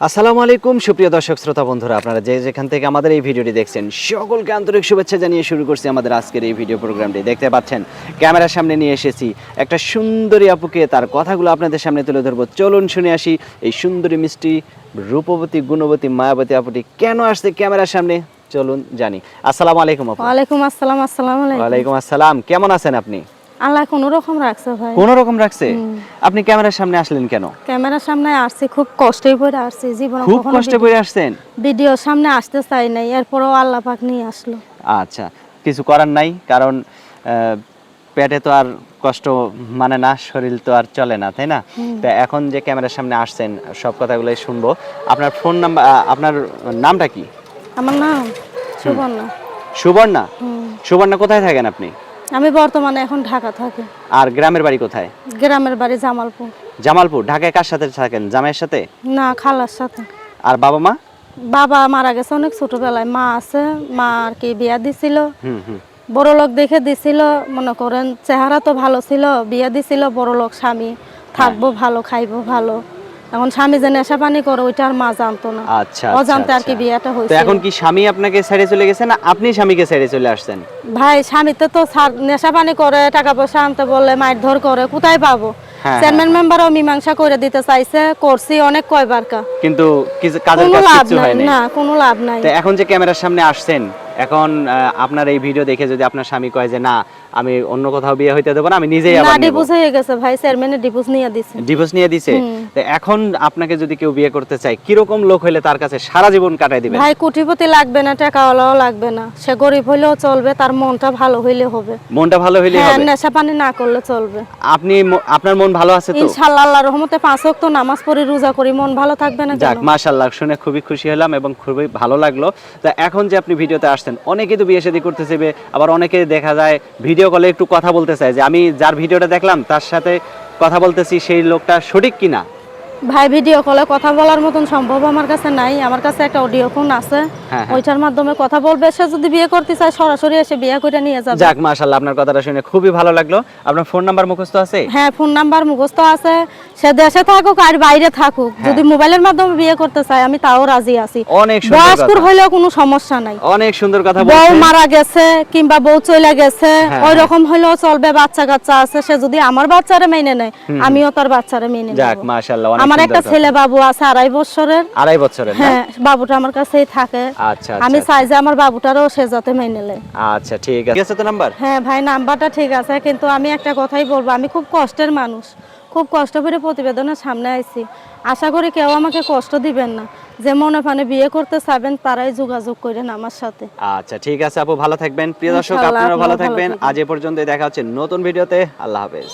আসসালামু আলাইকুম সুপ্রিয় দর্শক শ্রোতা বন্ধুরা, আপনারা যে যেখান থেকে আমাদের এই ভিডিওটি দেখছেন সকলকে আন্তরিক শুভেচ্ছা জানিয়ে শুরু করছি আমাদের আজকের এই ভিডিও প্রোগ্রামটি। দেখতে পাচ্ছেন ক্যামেরার সামনে নিয়ে এসেছি একটা সুন্দরী আপুকে, তার কথাগুলো আপনাদের সামনে তুলে ধরবো। চলুন শুনে আসি এই সুন্দরী মিষ্টি রূপবতী গুণবতী মায়াবতী আপুটি কেন আসছে ক্যামেরার সামনে, চলুন জানি। আসসালামু আলাইকুম আপু। ওয়ালাইকুম আসসালাম। আসসালামু আলাইকুম। ওয়ালাইকুম আসসালাম। কেমন আছেন আপনি? আল্লাহ কোনো রকম রাখছে ভাই। কোন রকম রাখছে? আপনি ক্যামেরার সামনে আসলেন কেন? ক্যামেরার সামনে আসছি, খুব কষ্টে পড়ে আসছি জীবনে। খুব কষ্টে পড়ে আসছেন? ভিডিওর সামনে আসতে চাই নাই, এরপরও আল্লাহ পাক নিয়ে আসলো। আচ্ছা, কিছু করার নাই, কারণ পেটে তো আর কষ্ট মানে না, শরীর তো আর চলে না, তাই না? তো এখন যে ক্যামেরার সামনে আসছেন সব কথাগুলোই শুনবো। আপনার ফোন নাম্বার, আপনার নামটা কি? আমার নাম সুবর্ণা। সুবর্ণা? সুবর্ণা, কোথায় থাকেন আপনি? আমি বর্তমানে এখন ঢাকা থাকি। আর গ্রামের বাড়ি কোথায়? গ্রামের বাড়ি জামালপুর। জামালপুর। ঢাকায় কার সাথে থাকেন? জামাইয়ের সাথে? না, খালার সাথে। আর বাবা মা? বাবা মারা গেছে অনেক ছোটবেলায়। মা আছে, মা আর কি বিয়া দিছিল, হুম। বড় লোক দেখে দিছিল, মনে করেন চেহারা তো ভালো ছিল, বিয়া দিছিল বড় লোক স্বামী, থাকবো ভালো, খাইবো ভালো। এখন স্বামী যে নেশা পানি করে ওইটা আর মা জানতো না। আচ্ছা, অজান্তে আর কি বিয়াটা তো হয়েছে। এখন কি স্বামী আপনাকে ছেড়ে চলে গেছে না আপনি স্বামীকে ছেড়ে চলে আসছেন? ভাই স্বামীতে তো নেশা পানি করে, টাকা পয়সা আনতে বললে মারধর করে, কোথায় পাবো? চেয়ারম্যান মেম্বারও মীমাংসা করে দিতে চাইছে, করছি অনেক কয়বার, কিন্তু কাজের কাজ কিছু হয়নি। না, কোনো লাভ নাই। তো এখন যে ক্যামেরার সামনে আসছেন, এখন আপনার এই ভিডিও দেখে যদি আপনার স্বামী কয় যে না আমি অন্য কোথাও বিয়ে হইতে দেব না, আমি নিজেই আবার না, নেব। ডিভোর্স হয়ে গেছে ভাই, চেয়ারম্যানের ডিভোর্স নিয়ে দিছে। ডিভোর্স নিয়ে দিছে? তো এখন আপনাকে যদি কেউ বিয়ে করতে চায়, কি রকম লোক হইলে তার কাছে সারা জীবন কাটাই দিবেন? ভাই কোটিপতি লাগবে না, টাকাওয়ালাও লাগবে না, সে গরিব হইলেও চলবে, তার মনটা ভালো হইলে হবে। মনটা ভালো হইলে হবে? নেশা পানি না করলে চলবে। আপনার মন ভালো আছে তো? ইনশাআল্লাহ, আল্লাহর রহমতে 5 ওয়াক্ত নামাজ পড়ি, রোজা করি, মন ভালো থাকবে না কেন? যাক, মাশাআল্লাহ, শুনে খুবই খুশি হলাম এবং খুবই ভালো লাগলো। তো এখন যে আপনি ভিডিওতে আসছেন, অনেকেই তো বিয়ে শাদী করতে চাইবে, আবার অনেকে দেখা যায় ভিডিও কলে একটু কথা বলতে চায় যে আমি যার ভিডিওটা দেখলাম তার সাথে কথা বলতেছি, সেই লোকটা সঠিক কিনা। ভাই ভিডিও কলে কথা বলার মতন সম্ভব আমার কাছে নাই। আমার কাছে একটা অডিও ফোন আছে, ওইটার মাধ্যমে কথা বলবে। সে যদি বিয়ে করতে চায় সরাসরি এসে বিয়ে করে নিয়ে যাবে। যাক, মাশাআল্লাহ, আপনার কথাটা শুনে খুবই ভালো লাগলো। আপনার ফোন নাম্বার মুখস্থ আছে? হ্যাঁ, ফোন নাম্বার মুখস্থ আছে। সে দেশে থাকুক আর বাইরে থাকুক, যদি মোবাইলের মাধ্যমে বিয়ে করতে চায় আমি তাও রাজি আছি। অনেক সুন্দর কথা। বয়স্ক হইলেও কোনো সমস্যা নাই। অনেক সুন্দর কথা বউ বলছেন। মারা গেছে কিংবা বউ চলে গেছে, ওই রকম হইলেও চলবে। বাচ্চা কাচ্চা আছে, সে যদি আমার বাচ্চারে মেনে নেয় আমিও তার বাচ্চারে মেনে নেব। যাক, মাশাআল্লাহ, আমার একটা ছেলে বাবু আছে 2.5 বছরের। 2.5 বছরের? হ্যাঁ, বাবুটা আমার কাছেই থাকে। আচ্ছা, আমি চাই যে আমার বাবুটারও সে যাতে মেনে নেয়। আচ্ছা, ঠিক আছে। আছে তো নাম্বার? হ্যাঁ ভাই, নাম্বারটা ঠিক আছে, কিন্তু আমি একটা কথাই বলবো, আমি খুব কষ্টের মানুষ, খুব কষ্ট করে প্রতিবেদনের সামনে আইছি। আশা করি কেউ আমাকে কষ্ট দিবেন না। যে মনে প্রাণে বিয়ে করতে চাবেন তারাই যোগাযোগ করেন আমার সাথে। আচ্ছা, ঠিক আছে আপু, ভালো থাকবেন। প্রিয় দর্শক, ইনশাআল্লাহ, আপনারা ভালো আপনারাও ভালো থাকবেন। থাকবেন। আজ এ পর্যন্তই, দেখা হচ্ছে নতুন ভিডিওতে। আল্লাহ হাফেজ।